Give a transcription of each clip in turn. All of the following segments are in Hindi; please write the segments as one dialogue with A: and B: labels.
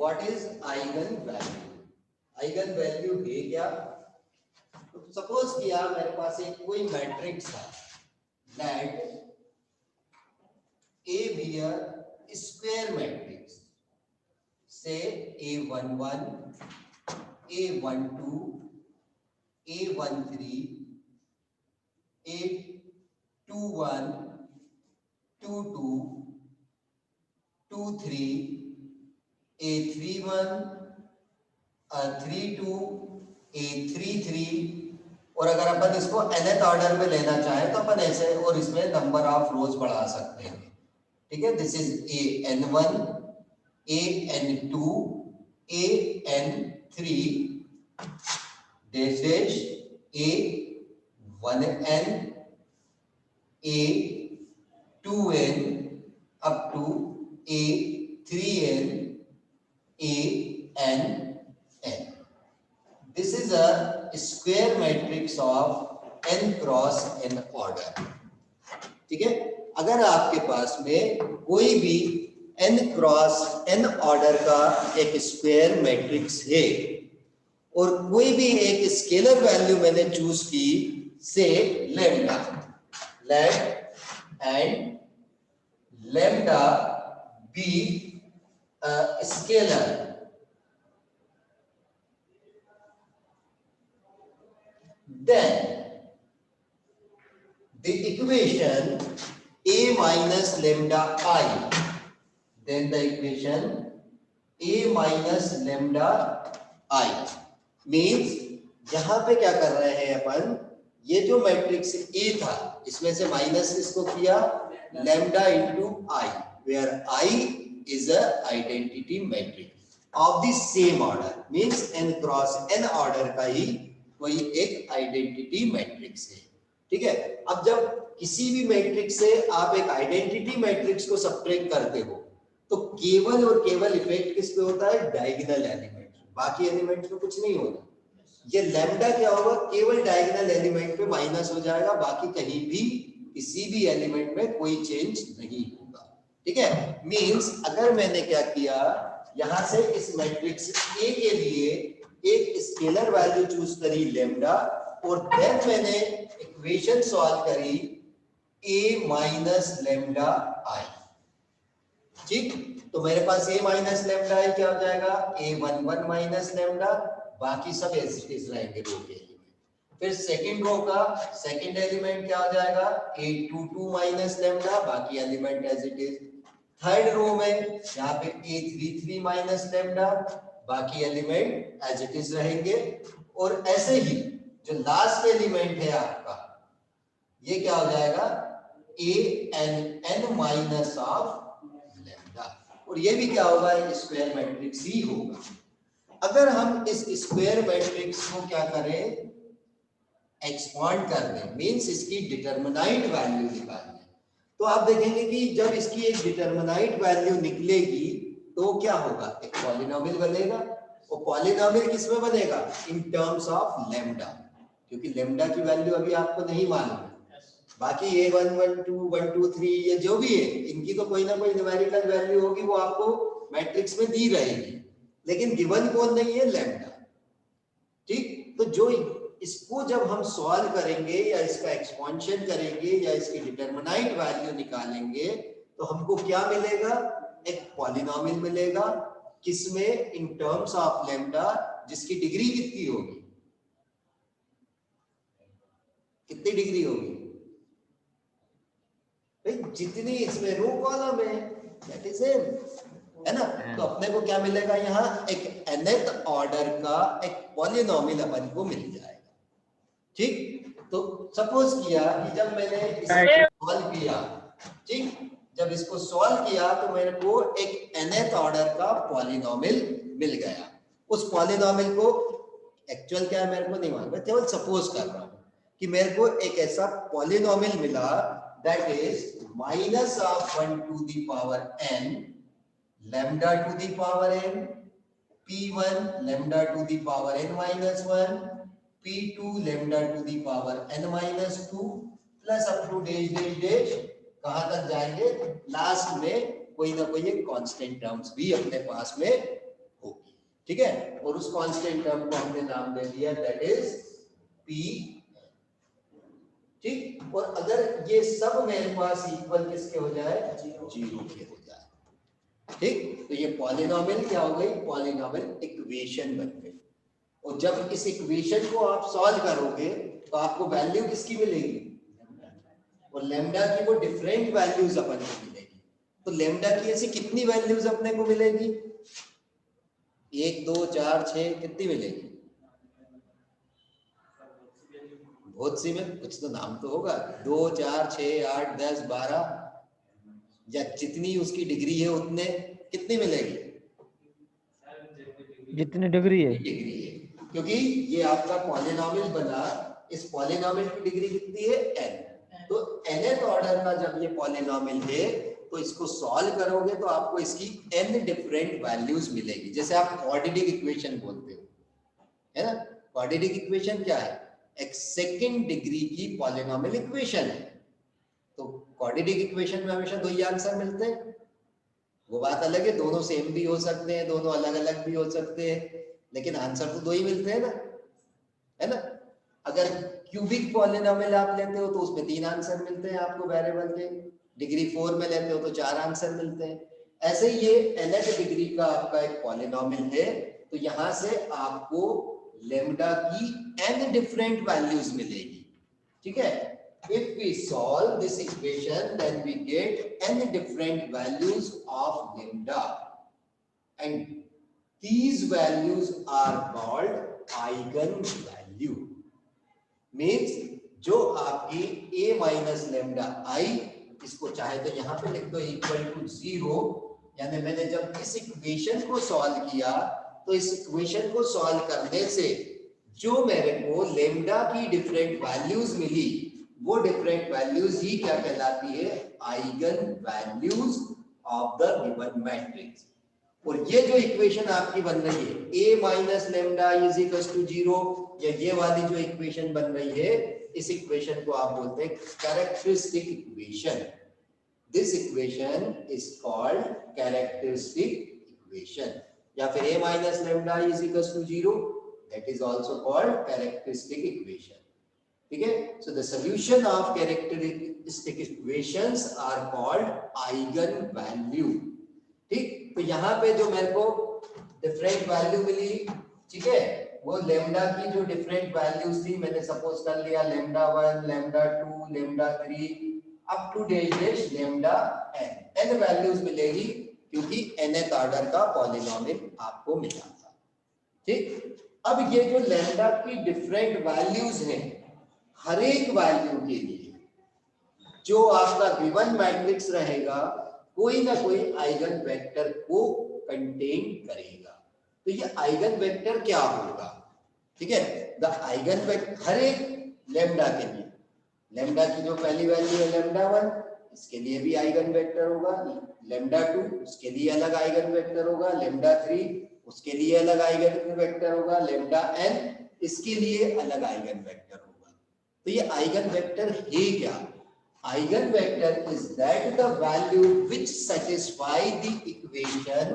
A: What is eigen value? Eigen value है क्या? तो सपोज किया मेरे पास एक कोई मैट्रिक्स है, let A be a square matrix, say A11, A12, A13, A21, 22, 23, A31, 32, A33, और अगर अपन इसको nth ऑर्डर में लेना चाहे तो अपन ऐसे और इसमें नंबर ऑफ रोज बढ़ा सकते हैं। ठीक है, this is AN1, AN2, AN3, dash dash A1N, A2N up to A3N, ANN. This is a square matrix of n cross n order. ठीक है, अगर आपके पास में कोई भी n क्रॉस n ऑर्डर का एक स्क्वायर मैट्रिक्स है और कोई भी एक स्केलर वैल्यू मैंने चूज की, say lambda, let and lambda be scalar, then the equation a minus lambda I, then the equation a minus lambda I means यहां पे क्या कर रहे हैं अपन, ये जो मैट्रिक्स A था इसमें से माइनस इसको किया lambda into I, where I is a identity matrix of the same order, means n cross n order का ही कोई एक आइडेंटिटी मैट्रिक्स है। ठीक है, अब जब किसी भी मैट्रिक्स से आप एक आइडेंटिटी मैट्रिक्स को सब्ट्रैक्ट करते हो तो केवल और केवल इफेक्ट किस पे होता है, डायगोनल एलिमेंट, बाकी एलिमेंट्स पे कुछ नहीं होता। ये लैम्डा क्या होगा, केवल डायगोनल एलिमेंट पे माइनस हो जाएगा, बाकी कहीं भी किसी भी एलिमेंट में कोई चेंज नहीं होगा। ठीक है, मींस अगर मैंने क्या किया, यहां से इस मैट्रिक्स ए के लिए एक स्केलर वैल्यू चूज करी लैम्डा, और देन मैंने इक्वेशन सॉल्व करी a माइनस लैम्डा आई। ठीक, तो मेरे पास a माइनस लैम्डा आई क्या हो जाएगा, a11 माइनस लैम्डा, बाकी सब एज इट इज रहेंगे रो के एलिमेंट। फिर सेकंड रो का सेकंड एलिमेंट क्या हो जाएगा, a22 माइनस लैम्डा, बाकी element as it is. Third row में यहाँ पे a33 माइनस लैम्डा, बाकी एलिमेंट एज इट इज रहेंगे। और ऐसे ही जो लास्ट एलिमेंट है आपका, ये क्या हो जाएगा, ANN माइनस ऑफ लैम्डा, और ये भी क्या होगा, स्क्वायर मैट्रिक्स ही होगा। अगर हम इस स्क्वायर मैट्रिक्स को क्या करें, एक्सपांड कर दें, मींस इसकी डिटरमिनाइट वैल्यू निकालें, तो आप देखेंगे कि जब इसकी एक डिटरमिनाइट वैल्यू निकलेगी तो क्या होगा, एक पॉलिनोमियल बनेगा। और पॉलिनोमियल किसमें बनेगा, इन टर्म्स ऑफ लैम्डा, क्योंकि लैम्डा की वैल्यू अभी आपको नहीं मालूम है। बाकी A1, 1, 2, 1, 2, 3 ये जो भी है, इनकी तो कोई ना कोई न्यूमेरिकल वैल्यू होगी, वो आपको मैट्रिक्स में दी रहेगी, लेकिन गिवन कौन नहीं है, लैम्डा। ठीक, तो जो इसको जब हम सॉल्व करेंगे या इसका एक्सपेंशन करेंगे या इसकी डिटरमिनाइट वैल्यू निकालेंगे तो हमको क्या मिलेगा, एक पॉलिनोमियल मिलेगा, किसमें, इन टर्म्स ऑफ लैम्डा, जिसकी डिग्री कितनी होगी, कितनी डिग्री होगी भाई, जितनी इसमें रो कॉलम है दैट इज एन, है ना। तो अपने को क्या मिलेगा, यहाँ एक nth ऑर्डर का एक पॉलिनोमियल अपन को मिल जाएगा। ठीक, तो सपोज किया कि जब मैंने इसको सॉल्व किया, ठीक, जब इसको सॉल्व किया तो मेरे को एक nth ऑर्डर का पॉलिनोमियल मिल गया। उस पॉलिनोमियल को एक्चुअल क्या है मेरे को नहीं मालूम, मैं केवल सपोज कर रहा हूं कि मेरे को एक ऐसा पॉलिनोमियल मिला that is minus of 1 to the power n lambda to the power n, p1 lambda to the power n minus 1, p2 lambda to the power n minus 2 plus up to dash dash dash, कहां तक जाएंगे, लास्ट में कोई ना कोई एक कांस्टेंट टर्म्स भी अपने पास में ठीक है, और उस कांस्टेंट टर्म को हमने नाम दे दिया दैट इज पी। ठीक, और अगर ये सब मेरे पास इक्वल किसके हो जाए, जीरो के हो जाए, ठीक, तो ये पॉलिनोमियल क्या हो गई, पॉलिनोमियल इक्वेशन बन गई। और जब इस इक्वेशन को आप सॉल्व करोगे तो आपको वैल्यू किसकी मिलेगी, और लेमडा की वो डिफरेंट वैल्यूज अपन को मिलेगी। तो लेमडा की ऐसी कितनी वैल्यूज अपने को मिलेगी, 1 2 4 6, कितनी मिलेगी, बहुत सी में, कुछ तो नाम तो होगा, 2 4 6 8 10 12, या जितनी उसकी डिग्री है उतने, कितनी मिलेगी,
B: जितनी डिग्री है,
A: क्योंकि ये आपका पॉलिनोमियल बना, इस पॉलिनोमियल की डिग्री कितनी है, n। तो nth ऑर्डर का जब ये पॉलिनोमियल है तो इसको सॉल्व करोगे तो आपको इसकी n डिफरेंट वैल्यूज मिलेगी, जैसे आप क्वाड्रेटिक इक्वेशन बोलते हो, है ना। क्वाड्रेटिक इक्वेशन क्या है, एक सेकंड डिग्री की पॉलिनोमियल इक्वेशन है। तो क्वाड्रेटिक इक्वेशन में हमेशा दो ही आंसर मिलते हैं, वो बात अलग है, दोनों सेम भी हो सकते हैं, दोनों अलग अलग भी हो सकते हैं, लेकिन आंसर तो दो ही मिलते हैं ना, है ना। अगर क्यूबिक पॉलिनोमियल आप लेते हो तो उसमें 3 आंसर मिलते हैं आपको वेरिएबल के, डिग्री 4 में लेते हो तो 4 आंसर मिलते हैं। ऐसे ही ये nth डिग्री का आपका एक पॉलिनोमियल है, तो यहां से आपको लेम्डा की n डिफरेंट वैल्यूज मिलेगी, ठीक है। If we solve this equation, then we get n different values of lambda, and these values are called eigenvalue. Means जो आपकी a माइनस लेमडा आई, इसको चाहे तो यहाँ पे लिख दो इक्वल टू 0, यानी मैंने जब इस इक्वेशन को सॉल्व किया तो इस इक्वेशन को सॉल्व करने से जो मेरे को लेमडा की डिफरेंट वैल्यूज मिली, वो डिफरेंट वैल्यूज ही क्या कहलाती है, eigen values of the given matrix. और ये जो इक्वेशन आपकी बन रही है a minus lambda is equal to 0, या ये वाली जो इक्वेशन बन रही है, इस इक्वेशन को आप बोलते हैं characteristic equation. This equation is called characteristic equation, या फिर a minus lambda is equal to 0, that is also called characteristic equation, ठीक है। So the solution of characteristic equations are called eigen value, ठीक। तो यहाँ पे जो मेरे को डिफरेंट वैल्यू मिली, ठीक है, वो लेमडा की जो डिफरेंट वैल्यूज थी, मैंने सपोज कर लिया lambda 1, lambda 2, lambda 3 up to dash lambda n values मिलेगी, क्योंकि nth ऑर्डर का पॉलिनोमियल आपको मिला था, ठीक। अब ये जो लेमडा की डिफरेंट वैल्यूज हैं, हर एक वैल्यू के लिए जो आपका गिवन मैट्रिक्स रहेगा कोई ना कोई आइगन वेक्टर को कंटेन करेगा। तो ये आइगन वेक्टर क्या होगा, ठीक है। द आइगन वेक्टर हर एक लेमडा के लिए, लेमडा की जो पहली वैल्यू है लेमडा 1, इसके लिए भी आइगन वेक्टर होगा, लेमडा 2 उसके लिए अलग आइगन वेक्टर होगा, लेमडा 3 उसके लिए अलग आइगन वेक्टर होगा, लेमडा n इसके लिए अलग आइगन वेक्टर होगा। तो ये आइगन वेक्टर है क्या, eigenvector is that the value which satisfy the equation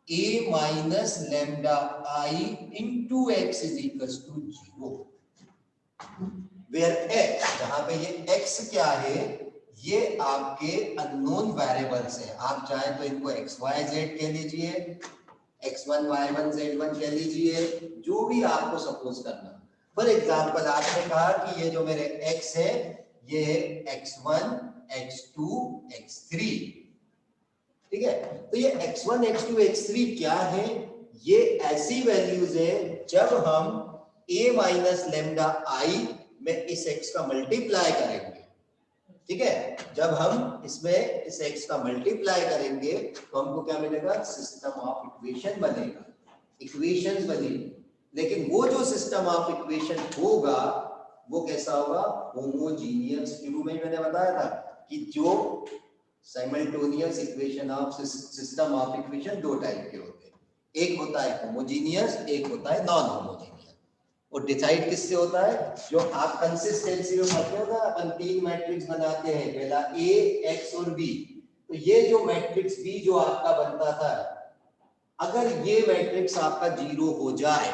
A: a minus lambda I into x is equals to 0, where x, जहां पे ये x क्या है, ये आपके अननोन वेरिएबल्स हैं, आप चाहे तो इनको x y z कह लीजिए, x1 y1 z1 कह लीजिए, जो भी आपको सपोज करना। फॉर एग्जांपल आपने कहा कि ये जो मेरे x है ये है x1 x2 x3, ठीक है। तो ये x1 x2 x3 क्या है, ये ऐसी वैल्यूज है जब हम a माइनस लेमडा आई में इस x का मल्टीप्लाई करेंगे, ठीक है। जब हम इसमें इस x का मल्टीप्लाई करेंगे तो हमको क्या मिलेगा, सिस्टम ऑफ इक्वेशन बनेगा, इक्वेशंस बनेगी। लेकिन वो जो सिस्टम ऑफ इक्वेशन होगा वो कैसा होगा, होमोजीनियस। शुरू में मैंने बताया था कि जो simultaneous equation of system of equation दो टाइप के होते हैं, एक होता है होमोजीनियस, एक होता है नॉन होमोजीनियस। और डिसाइड किससे होता है, जो आप कंसिस्टेंसी में पढ़ते हो ना, अपन 3 मैट्रिक्स बनाते हैं, पहला A, X और B। तो ये जो मैट्रिक्स B जो आपका बनता था, अगर ये मैट्रिक्स आपका 0 हो जाए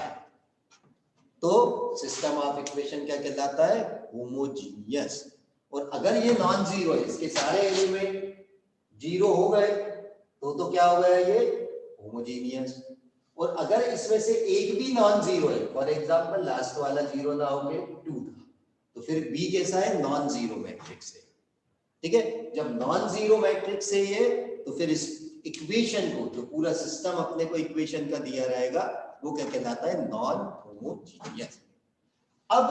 A: तो सिस्टम ऑफ इक्वेशन क्या कहलाता है? होमोजीनियस। और अगर ये नॉन जीरो है, इसके सारे एलिमेंट 0 हो गए तो क्या हो गया ये? होमोजीनियस। और अगर इसमें से एक भी नॉन जीरो है, फॉर एग्जांपल लास्ट वाला 0 ना होके 2 था, तो फिर बी कैसा है? नॉन जीरो मैट्रिक्स है। ठीक है, जब नॉन जीरो मैट्रिक्स है ये, तो फिर इस इक्वेशन को, जो पूरा सिस्टम अपने को इक्वेशन का दिया रहेगा, वो क्या कहलाता है? Non homogeneous. अब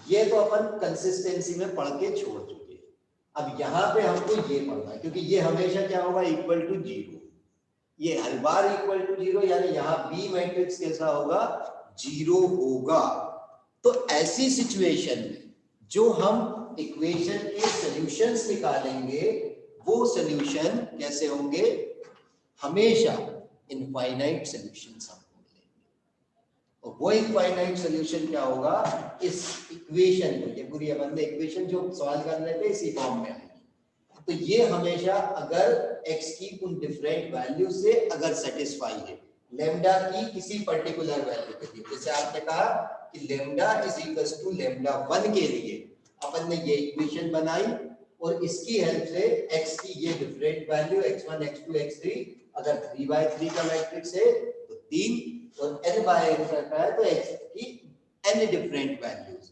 A: ये तो अपन कंसिस्टेंसी में पढ़ के छोड़ चुके हैं। अब यहां पे हमको ये पढ़ना है, क्योंकि ये हमेशा क्या होगा? Equal to 0। ये हर बार इक्वल टू 0, यानी यहां बी मैट्रिक्स कैसा होगा? 0 होगा। तो ऐसी सिचुएशन में जो हम इक्वेशन के सॉल्यूशंस निकालेंगे, वो सॉल्यूशन कैसे होंगे? हमेशा इनफाइनाइट सॉल्यूशंस हमको मिलेंगे। और वो इनफाइनाइट सॉल्यूशन क्या होगा? इस इक्वेशन को, ये पूरी अपन ने इक्वेशन जो सॉल्व करने पे इसी फॉर्म में आएगी। तो ये हमेशा अगर x की उन डिफरेंट वैल्यू से अगर सेटिस्फाई है, लेमडा की किसी पर्टिकुलर वैल्यू के लिए, जैसे आपने कहा कि lambda is equal to lambda 1 के लिए अपन ने ये इक्वेशन बनाई, और इसकी हेल्प से x की ये different value x1 x2 x3, अगर 3/3 का मैट्रिक्स है तो 3, और n/n का है तो x की n डिफरेंट वैल्यूज,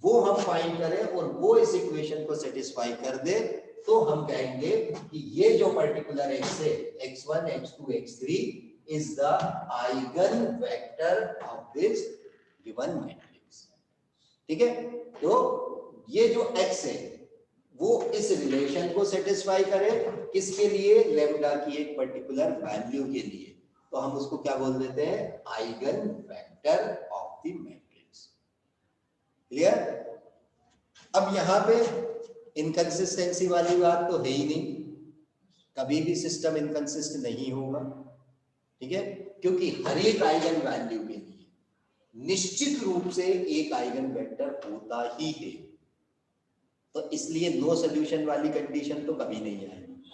A: वो हम फाइंड करें और वो इस इक्वेशन को सेटिस्फाई कर दे, तो हम कहेंगे कि ये जो पर्टिकुलर x है, x1 x2 x3 is the eigen vector of this given matrix. ठीक है, तो ये जो x है वो इस रिलेशन को सेटिस्फाई करे, किसके लिए? लेमडा की एक पर्टिकुलर वैल्यू के लिए। तो हम उसको क्या बोल देते हैं? Eigen vector of the matrix. Clear? अब यहां पे इनकंसिस्टेंसी वाली बात तो है ही नहीं, कभी भी सिस्टम इनकंसिस्ट नहीं होगा। ठीक है, क्योंकि हर एक आइगन वैल्यू के लिए निश्चित रूप से एक आइगन वेक्टर होता ही है। तो इसलिए नो सॉल्यूशन वाली कंडीशन तो कभी नहीं आएगी।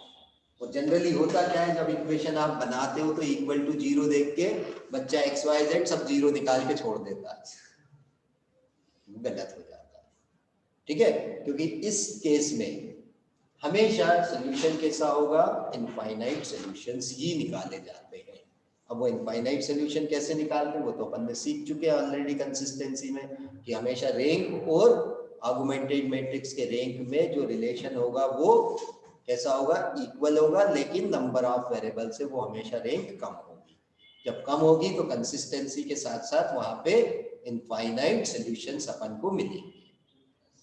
A: और जनरली होता क्या है, जब इक्वेशन आप बनाते हो तो इक्वल टू 0 देख के बच्चा एक्स वाई जेड सब 0 निकाल के छोड़ देता है, गलत हो जाता है। ठीक है, क्योंकि इस केस में हमेशा सॉल्यूशन कैसा होगा? इनफाइनाइट सॉल्यूशंस ही निकाले जाते हैं। अब वो इनफाइनाइट सॉल्यूशन कैसे निकालते हैं वो तो अपन ने सीख चुके हैं ऑलरेडी कंसिस्टेंसी में, कि हमेशा रैंक और आर्गुमेंटेड मैट्रिक्स के रैंक में जो रिलेशन होगा वो कैसा होगा? इक्वल होगा, लेकिन नंबर ऑफ वेरिएबल से वो हमेशा रैंक कम होगी। जब कम होगी तो कंसिस्टेंसी के साथ साथ वहां पे इनफाइनाइट सॉल्यूशंस अपन को मिलेंगे।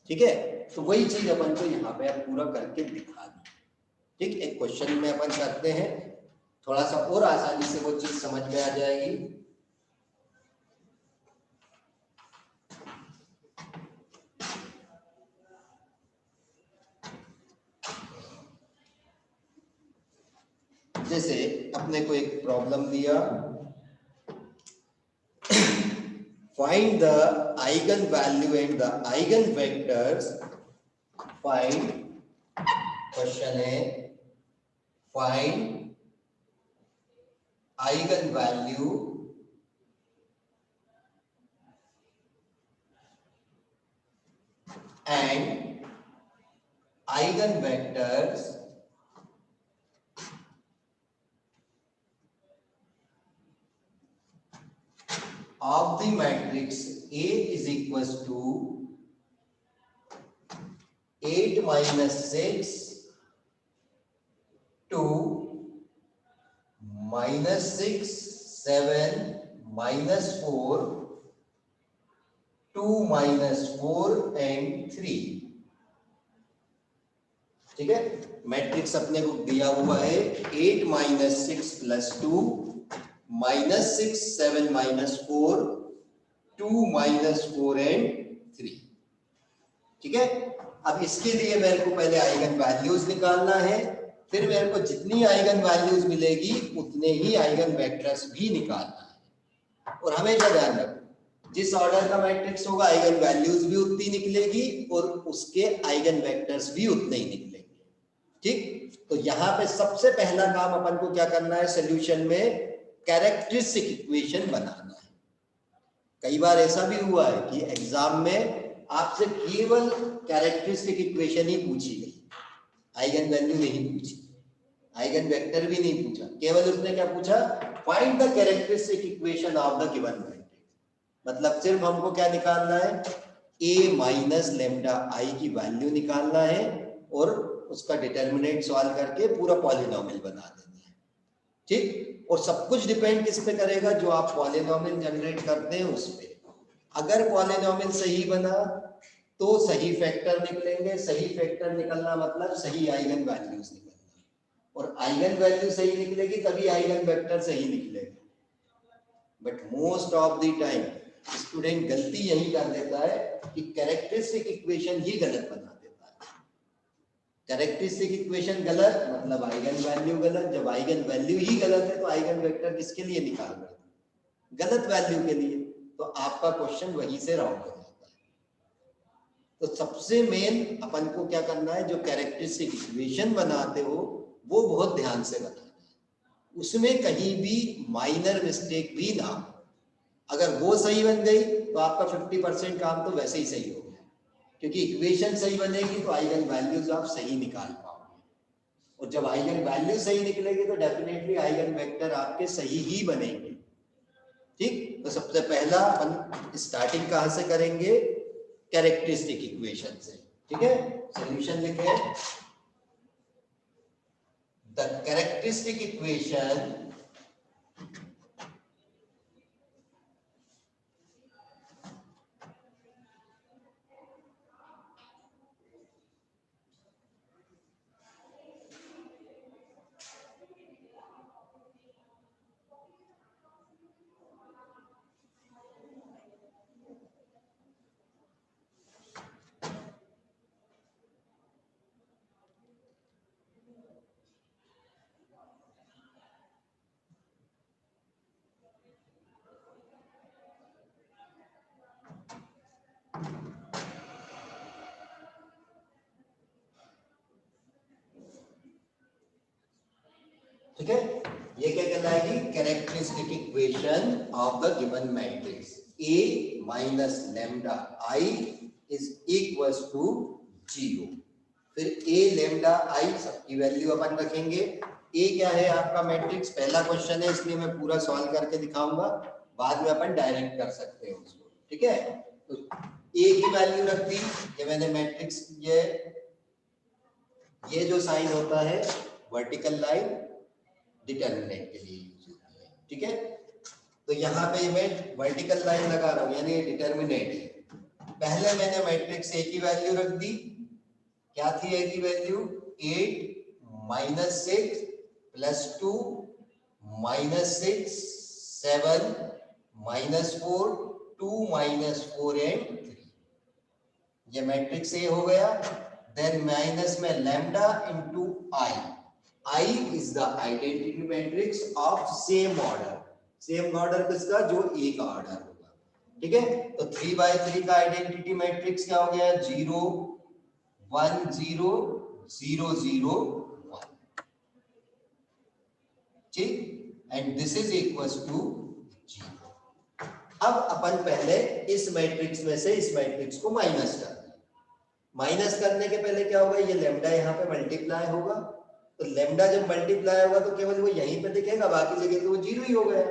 A: ठीक है, तो वही चीज अपन को यहाँ पे पूरा करके दिखा दी। ठीक, एक क्वेश्चन में अपन करते हैं, थोड़ा सा और आसानी से वो चीज समझ में आ जाएगी। जैसे अपने को एक प्रॉब्लम दिया, find the eigen value and the eigen vectors. Find, question है find eigen value and eigen vectors of the matrix A is equals to 8 minus 6 2 minus 6 7 minus 4 2 minus 4 and 3। ठीक है, मैट्रिक्स अपने को दिया हुआ है 8 minus 6 plus 2 minus 6 7 minus 4 2 minus 4 and 3। ठीक है, अब इसके लिए मेरे को पहले आइगन वैल्यूज निकालना है, फिर मेरे को जितनी आइगन वैल्यूज मिलेगी उतने ही आइगन वेक्टर्स भी निकालना है। और हमेशा ध्यान रखो, जिस ऑर्डर का मैट्रिक्स होगा आइगन वैल्यूज भी उतनी निकलेगी और उसके आइगन वेक्टर्स भी उतने ही निकलेंगे। ठीक, तो यहाँ पे सबसे पहला काम अपन को क्या करना है, सोल्यूशन में कैरेक्टरिस्टिक इक्वेशन बनाना है। कई बार ऐसा भी हुआ है कि एग्जाम में आपसे केवल कैरेक्टरिस्टिक इक्वेशन ही पूछी गई, आइगन वैल्यू नहीं पूछी, आइगन वेक्टर भी नहीं पूछा, केवल उसने क्या पूछा, find the characteristic equation of the given matrix. मतलब सिर्फ हमको क्या निकालना है, a माइनस लेमडा आई की वैल्यू निकालना है और उसका डिटर्मिनेंट सॉल्व करके पूरा पॉलिनोमियल बना देना है। ठीक, और सब कुछ डिपेंड किस पे करेगा, जो आप पॉलिनोमियल जनरेट करते हैं उस पे। अगर पॉलिनोमियल सही बना तो सही फैक्टर निकलेंगे, सही फैक्टर निकलना मतलब सही आइगन वैल्यूज निकलना, और आइगन वैल्यू सही निकलेगी तभी आइगन वेक्टर सही निकलेगा। But most of the time student गलती यही कर देता है कि कैरेक्टरिस्टिक इक्वेशन ही गलत बना देता है। कैरेक्टरिस्टिक इक्वेशन गलत मतलब आइगन वैल्यू गलत, जब आइगन वैल्यू ही गलत है तो आइगन वेक्टर किसके लिए निकाल रहे हैं, गलत वैल्यू के लिए, तो आपका क्वेश्चन वहीं से रॉन्ग हो जाता है। तो सबसे मेन अपन को क्या करना है, जो कैरेक्टरिस्टिक इक्वेशन बनाते हो वो बहुत ध्यान से बनाना है, उसमें कहीं भी माइनर मिस्टेक भी ना हो। अगर वो सही बन गई तो आपका 50% काम तो वैसे ही सही हो गया, क्योंकि इक्वेशन सही बनेगी तो आइगन वैल्यूज आप सही निकाल पाओगे, और जब आइगन वैल्यू सही निकलेगी तो डेफिनेटली आइगन वेक्टर आपके सही ही बनेंगे। ठीक, तो सबसे पहला अपन स्टार्टिंग कहां से करेंगे, कैरेक्टरिस्टिक इक्वेशन से। ठीक है, सॉल्यूशन लिखे, द कैरेक्टरिस्टिक इक्वेशन ठीक है, ये क्या कहलाएगी, characteristic equation of the given matrix A minus lambda I is equals to 0। फिर A लेमडा आई सबकी वैल्यू अपन रखेंगे। A क्या है आपका मैट्रिक्स, पहला क्वेश्चन है इसलिए मैं पूरा सॉल्व करके दिखाऊंगा, बाद में अपन डायरेक्ट कर सकते हैं उसको। ठीक है, तो A की वैल्यू रख दी, ये मैंने मैट्रिक्स, ये जो साइन होता है वर्टिकल लाइन डिटर्मिनेंट के लिए यूज होती है। ठीक है, तो यहाँ पे मैं वर्टिकल लाइन लगा रहा हूँ यानी डिटर्मिनेंट है। पहले मैंने मैट्रिक्स ए की वैल्यू रख दी, क्या थी ए की value, 8 minus 6 plus 2 minus 6 7 minus 4 2 minus 4 and 3, ये मैट्रिक्स ए हो गया। देन माइनस में lambda into I, I is the identity matrix of same order, same order किसका, जो ए का ऑर्डर होगा। ठीक है, तो 3/3 का आइडेंटिटी मैट्रिक्स क्या हो गया, 0 1 0 0 0 1। ठीक, and this is equals to 0। अब अपन पहले इस मैट्रिक्स में से इस मैट्रिक्स को माइनस कर दें। माइनस करने के पहले क्या होगा, ये लेमडा यहाँ पे मल्टीप्लाई होगा, तो लेमडा जब मल्टीप्लाई होगा तो केवल वो यहीं पे दिखेगा, बाकी जगह तो वो 0 ही हो गया।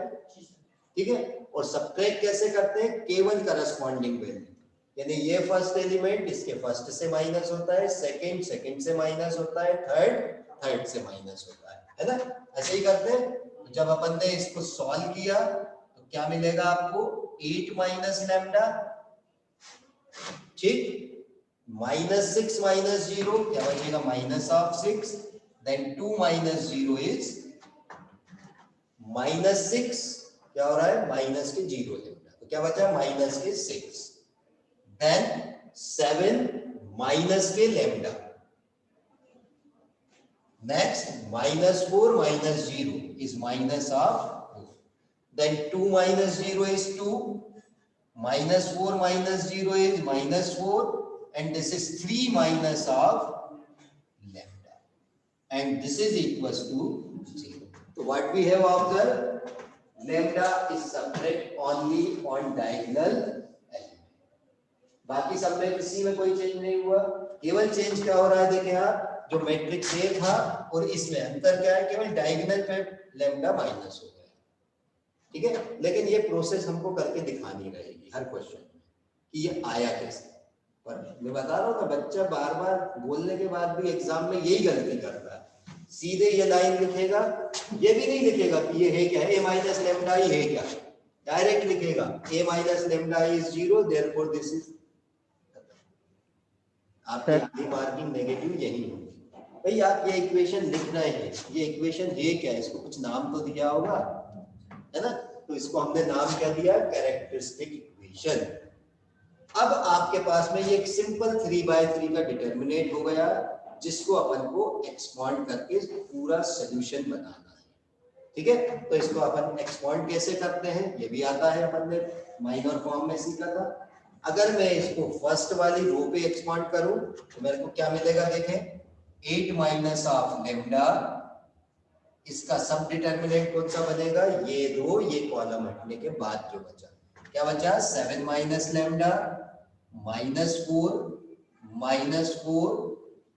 A: ठीक है, और सब्ट्रैक्ट कैसे करते हैं, केवल करस्पॉन्डिंग वैल्यू, यानी ये फर्स्ट एलिमेंट इसके फर्स्ट से माइनस होता है, सेकंड से माइनस होता है, थर्ड से माइनस होता है ना, ऐसे ही करते हैं। जब अपन ने इसको सॉल्व किया तो क्या मिलेगा आपको, 8 माइनस लैम्डा, ठीक, माइनस 6 माइनस 0 क्या बचेगा, minus of 6, then 2 minus 0 is minus 6, क्या हो रहा है, माइनस के 0 लेमडा, तो क्या बचा, माइनस के 6, then 7 माइनस के lambda, next minus 4 minus 0 is minus of 4, then 2 minus 0 is 2, minus 4 minus 0 is minus 4, and this is 3 minus of lambda। and this is equals to 0. So what we have observed, lambda is separate only on diagonal element. बाकी सब में किसी में कोई चेंज नहीं हुआ, केवल चेंज क्या हो रहा है देखें आप, जो मैट्रिक्स ए था और इसमें अंतर क्या है, केवल डायगोनल पे लैम्डा माइनस हो गया, ठीक है। लेकिन ये प्रोसेस हमको करके दिखानी रहेगी हर क्वेश्चन में कि ये आया कैसे। पर मैं बता रहा हूँ ना, बच्चा बार बार बोलने के बाद भी एग्जाम में यही गलती करता है, सीधे ये लाइन लिखेगा, ये भी नहीं लिखेगा कि ये है क्या, ए माइनस लेमडा ही है क्या, डायरेक्ट लिखेगा A minus lambda is 0, therefore this is, आपकी आधी मार्किंग नेगेटिव यही होगी। भाई आप ये इक्वेशन लिख रहे हैं, ये इक्वेशन है क्या, इसको कुछ नाम तो दिया होगा, है ना, तो इसको हमने नाम क्या दिया, कैरेक्टरिस्टिक इक्वेशन। अब आपके पास में ये एक सिंपल 3/3 का डिटर्मिनेंट हो गया, जिसको अपन को एक्सपांड करके पूरा सॉल्यूशन बनाना है, ठीक है। तो इसको अपन एक्सपांड कैसे करते हैं ये भी आता है, अपन ने माइनर फॉर्म में सीखा था। अगर मैं इसको फर्स्ट वाली रो पे एक्सपांड करूं तो मेरे को क्या मिलेगा, देखें 8 माइनस ऑफ लेमडा, इसका सब डिटर्मिनेंट कौन सा बनेगा, ये रो, ये कॉलम हटने के बाद जो बचा, क्या बचा, 7 माइनस लेमडा -4 -4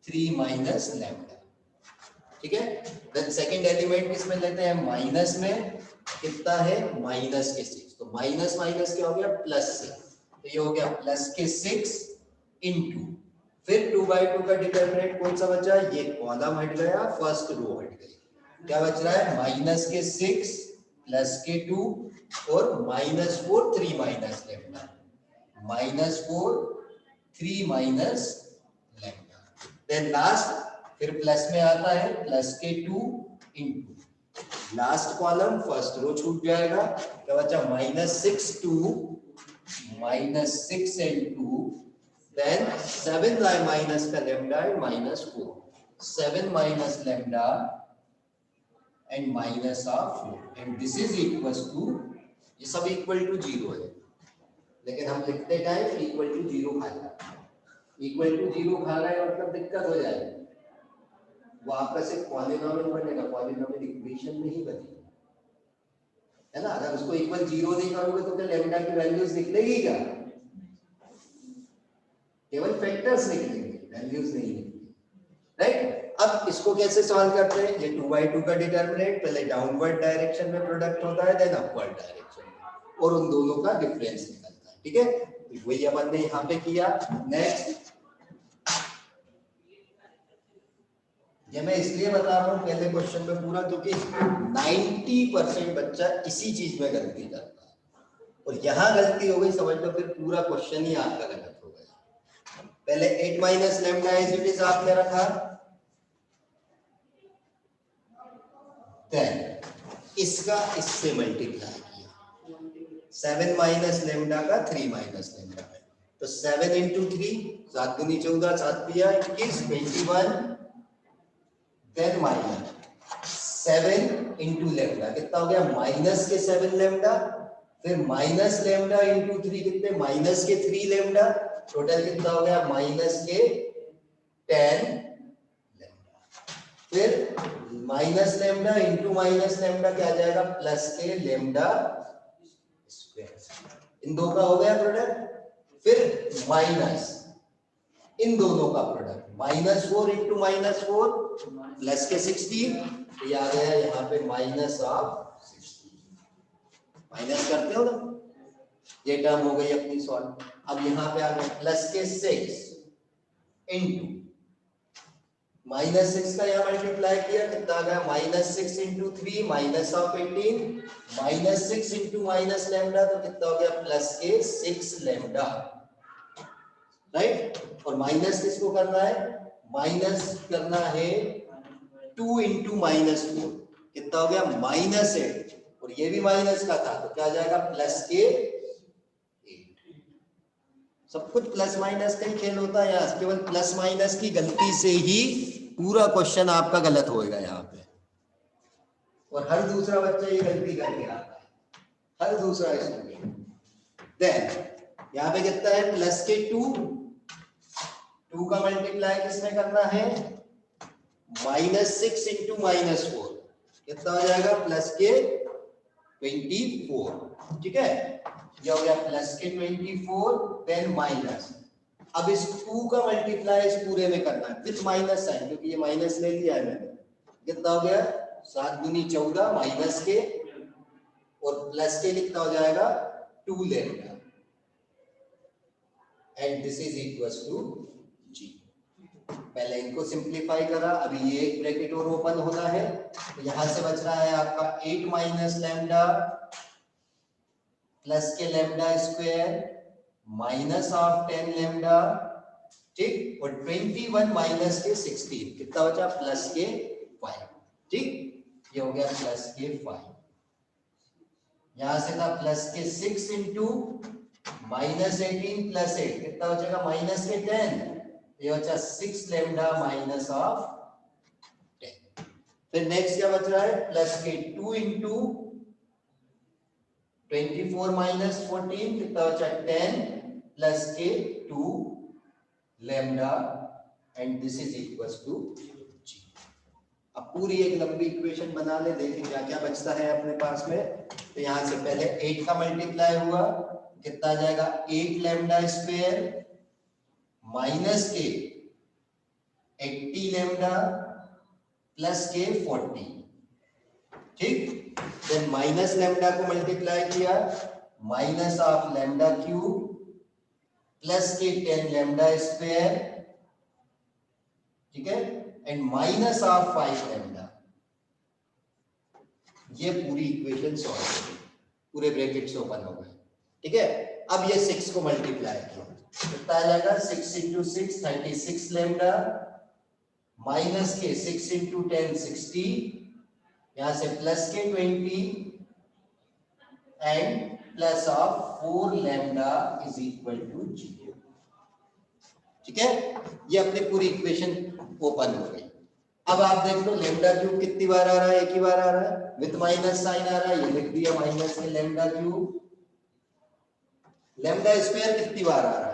A: 3 माइनस लेमडा, ठीक है। देन सेकंड एलिमेंट किसमें लेते हैं, माइनस में, कितना है माइनस के 6, तो माइनस माइनस क्या हो गया प्लस 6, तो ये हो गया प्लस के 6 इंटू, फिर 2/2 का डिटर्मिनेंट कौन सा बचा, ये कॉलम हट गया, फर्स्ट रो हट गई, क्या बच रहा है माइनस के 6 प्लस के 2 और -4 3 minus lambda, -4 3 minus lambda, then last फिर प्लस में आता है प्लस के 2 into last column first row छूट जाएगा, क्या बचा -6 2 -6 and 2, then 7 minus का lambda and -4, 7 minus lambda and minus of 4, and this is equals to, ये सब equal to 0 है, लेकिन हम लिखते टाइम equal to 0 खाएगा, equal to 0 खा रहा है मतलब दिक्कत हो जाएगी, वो आपका सिर्फ पॉलिनोमियल बनेगा, पॉलिनोमियल इक्वेशन नहीं बनेगी, है ना। अगर उसको इक्वल 0 नहीं करोगे तो क्या लैम्डा की वैल्यूज निकलेगी क्या, केवल फैक्टर्स निकलेंगे, वैल्यूज नहीं निकलेंगी, राइट। अब इसको कैसे सॉल्व करते हैं, ये 2/2 का डिटर्मिनेंट पहले डाउनवर्ड डायरेक्शन में प्रोडक्ट होता है, देन अपवर्ड डायरेक्शन में, और उन दोनों का डिफरेंस निकलता है, ठीक है। तो वही अपन ने यहाँ पे किया। नेक्स्ट, ये मैं इसलिए बता रहा हूँ पहले क्वेश्चन में पूरा, क्योंकि 90% बच्चा इसी चीज में गलती करता है, और यहाँ गलती हो गई समझ लो फिर पूरा क्वेश्चन ही आपका गलत हो गया। पहले 8 minus lambda as it is आपने रखा, देन इसका इससे मल्टीप्लाई किया, 7 माइनस लेमडा का 3 माइनस लेमडा है, तो 7 इंटू 3, 7 दूनी 14, 7 पिया 21 21, देन माइनस 7 इंटू लेमडा कितना हो गया, माइनस के 7 लेमडा, फिर माइनस लेमडा इंटू 3 कितने, माइनस के 3 लेमडा, टोटल कितना हो गया माइनस के 10 लेमडा, फिर minus lambda into minus lambda क्या आ जाएगा, प्लस के लेमडा स्क्वायर, इन दो का हो गया प्रोडक्ट, फिर माइनस इन दोनों का प्रोडक्ट, -4 इंटू -4 प्लस के 16, तो ये आ गया यहाँ पे माइनस ऑफ 16, माइनस करते हो ना, ये टर्म हो गई अपनी सॉल्व। अब यहाँ पे आ गया प्लस के 6 इंटू -6 का यहाँ मल्टीप्लाई किया, कितना आ गया -6 into 3 minus of 18, -6 into minus lambda, तो कितना हो गया प्लस के 6 लेमडा, राइट। और माइनस किसको करना है, माइनस करना है 2 इंटू -4, कितना हो गया -8, और ये भी माइनस का था, तो क्या आ जाएगा प्लस के 8। सब कुछ प्लस माइनस का ही खेल होता है, यहाँ केवल प्लस माइनस की गलती से ही पूरा क्वेश्चन आपका गलत होएगा यहाँ पे, और हर दूसरा बच्चा ये गलती करके आता है, हर दूसरा स्टूडेंट। देन यहाँ पे कितना है प्लस के 2 का मल्टीप्लाई किसमें करना है, -6 इंटू -4 कितना हो जाएगा? प्लस के 24। ठीक है, ये हो गया प्लस के 24 देन माइनस। अब इस 2 का मल्टीप्लाई इस पूरे में करना है विथ माइनस साइन, क्योंकि ये माइनस ले लिया है मैंने। कितना हो गया? 7 दूनी 14 माइनस के और प्लस के कितना हो जाएगा? 2 लेंगे and this is equal to जी। पहले इनको सिंप्लीफाई करा, अभी ये एक ब्रैकेट और ओपन होना है, तो यहां से बच रहा है आपका 8 माइनस लैम्डा प्लस के lambda square minus of 10 lambda, ठीक, और 21 माइनस के 16 कितना बचा? प्लस के 5। ठीक, ये हो गया प्लस के 5। यहां से था प्लस के 6 इंटू -18 प्लस 8 कितना बचेगा? माइनस के 10, ये बचा 6 लैम्डा माइनस ऑफ 10। फिर नेक्स्ट क्या बच रहा है? प्लस के 2 इंटू 24 माइनस 14 कितना बचा? 10 प्लस के 2 lambda and this is equal to जी। अब पूरी एक लंबी इक्वेशन बना ले, देखें क्या क्या बचता है अपने पास में। तो यहां से पहले 8 का मल्टीप्लाई हुआ, कितना आ जाएगा? 8 लैम्डा स्क्वायर माइनस के 80 लैम्डा प्लस के 40। ठीक, देन माइनस लैम्डा को मल्टीप्लाई किया, minus of lambda cube plus के 10 लैम्डा स्क्वायर, ठीक है, एंड माइनस ऑफ 5 लैम्डा। ये पूरी इक्वेशन सॉल्व हो गई, पूरे ब्रैकेट्स ओपन हो गए। ठीक है, अब ये 6 को मल्टीप्लाई किया, कितना आ जाएगा? 6 इंटू 6 36 लैम्डा माइनस के 6 इंटू 10 60, यहां से प्लस के 20 and plus of 4 lambda is equal to 0। ठीक है, ये अपनी पूरी इक्वेशन ओपन हो गई। अब आप देख लो लैम्डा क्यूब कितनी बार आ रहा है? एक ही बार आ रहा है, विथ माइनस साइन आ रहा है, ये लिख दिया माइनस के लैम्डा क्यूब। लैम्डा स्क्वायर कितनी बार आ रहा है?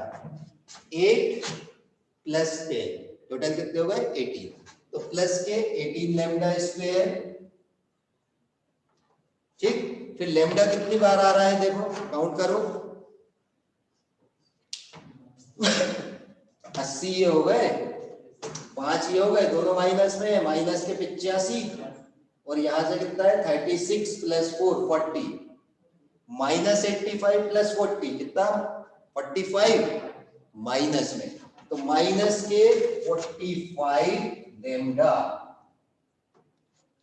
A: 8 प्लस 10, टोटल कितने हो गए? 18, तो प्लस के 18 लैम्डा स्क्वायर। ठीक, फिर लैम्डा कितनी बार आ रहा है? देखो काउंट करो, 80 ये हो गए, 5 ये हो गए, दोनों माइनस में है, माइनस के 85 और यहां से कितना है? 36 प्लस 4 40 माइनस 85 प्लस 40 कितना? 45 माइनस में, तो माइनस के 45 लैम्डा।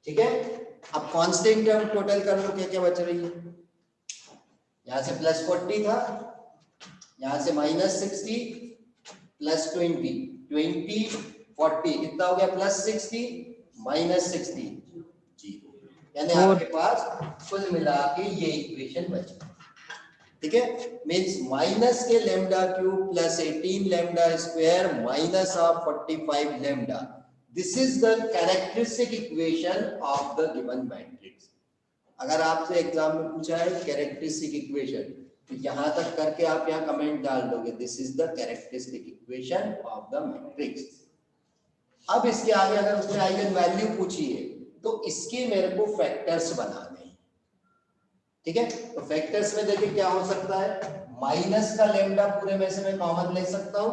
A: ठीक है, अब कांस्टेंट टर्म टोटल कर लो, क्या क्या बच रही है? यहां से प्लस 40 था, यहां से माइनस 60 प्लस 20 20 40 कितना हो गया? प्लस 60 माइनस 60 0, यानी आपके पास कुल मिला के ये इक्वेशन बची। ठीक है, मींस माइनस के lambda cube plus 18 lambda square minus of 45 lambda, this is the characteristic equation of the given matrix. अगर आपसे एग्जाम में पूछा है कैरेक्टरिस्टिक इक्वेशन, तो यहां तक करके आप यहाँ कमेंट डाल दोगे, this is the characteristic equation of the matrix. अब इसके आगे अगर उसने आइगन वैल्यू पूछी है, तो इसके मेरे को फैक्टर्स बनाने हैं। ठीक है, तो फैक्टर्स में देखिए क्या हो सकता है? माइनस का लैम्डा पूरे में से मैं कॉमन ले सकता हूं,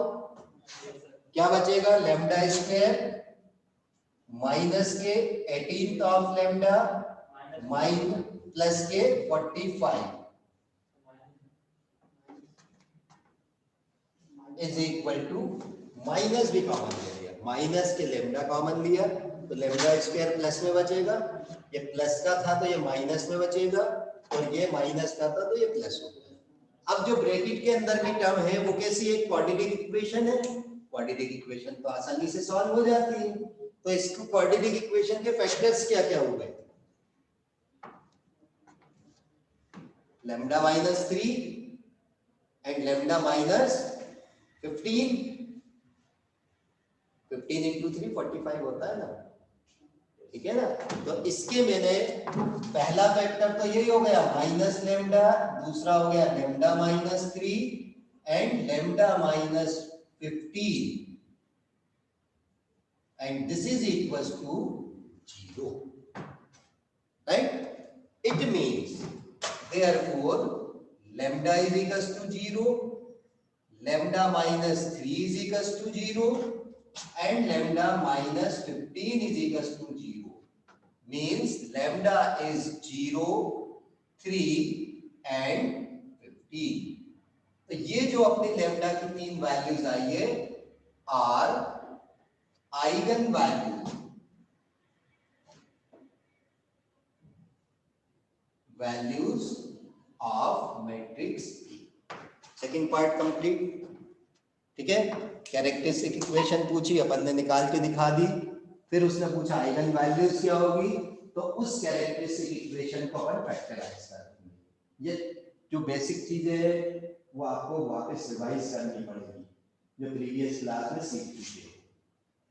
A: क्या बचेगा? लैम्डा स्क्वायर माइनस के 18 ऑफ लैम्डा माइनस प्लस के 45 इज इक्वल टू, माइनस भी कॉमन ले लिया, माइनस के लैम्डा कॉमन लिया, तो लैम्डा स्क्वायर प्लस में बचेगा, ये प्लस का था तो ये माइनस में बचेगा, और ये माइनस का था तो ये प्लस हो गया। अब जो ब्रैकेट के अंदर की टर्म है वो कैसी है? क्वाड्रेटिक इक्वेशन है, क्वाड्रेटिक इक्वेशन तो आसानी से सॉल्व हो जाती है। तो इसको क्वाड्रेटिक इक्वेशन के फैक्टर्स क्या क्या हुए? Lambda minus 3 and lambda minus 15 into 3 45 होता है ना, ठीक है ना। तो इसके मैंने पहला फैक्टर तो यही हो गया माइनस लैम्डा, दूसरा हो गया lambda minus 3 and lambda minus 15 and this is equals to 0, right? It means therefore lambda is equals to 0, lambda minus 3 is equals to 0, and lambda minus 15 is equals to 0. Means lambda is 0, 3 and 15. तो ये जो अपनी लैम्डा की तीन वैल्यूज आई है are eigen values of matrix A. Second part complete. ठीक है, कैरेक्टरिस्टिक इक्वेशन पूछी, अपन ने निकाल के दिखा दी। फिर उसने पूछा आइगन वैल्यूज क्या होगी, तो उस कैरेक्टरिस्टिक इक्वेशन को अपन फैक्टराइज कर देंगे। ये जो बेसिक चीजें है वो आपको वापस रिवाइज करनी पड़ेगी, जो प्रीवियस क्लास में सीख चुके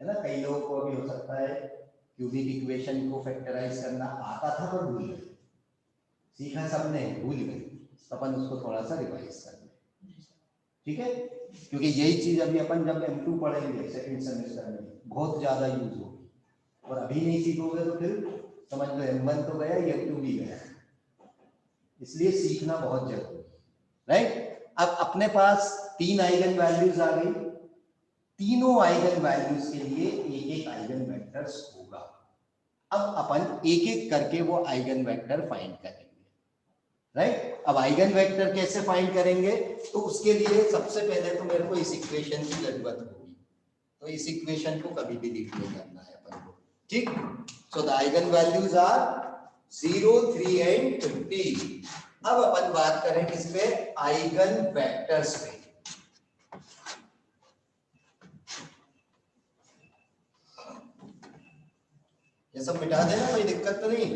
A: है ना। कई लोगों को अभी हो सकता है क्यूबिक इक्वेशन को फैक्टराइज करना आता था पर भूल गए, सीखा सबने भूल गए, अपन उसको थोड़ा सा रिवाइज कर लें। ठीक है, क्योंकि यही चीज अभी अपन जब M2 पढ़ेंगे सेकंड सेमेस्टर में बहुत ज्यादा यूज होगी, और अभी नहीं सीखोगे तो फिर समझ लो M1 तो गया, M2 भी गया। इसलिए सीखना बहुत जरूरी है, राइट। अब अपने पास तीन आइगन वैल्यूज आ गई, तीनों आइगन वैल्यूज के लिए एक एक आइगन वेक्टर्स होगा। अब अपन एक एक करके वो आइगन वेक्टर फाइंड करेंगे, राइट। अब आइगन वेक्टर कैसे फाइंड करेंगे, तो उसके लिए सबसे पहले तो मेरे को इस इक्वेशन की जरूरत होगी, तो इस इक्वेशन को कभी भी लिख नहीं करना है अपन को, ठीक। So the eigen values are 0, 3 and 15। अब अपन बात करें किस पे, आइगन वेक्टर्स पे। ये सब मिटा देना, कोई दिक्कत तो नहीं।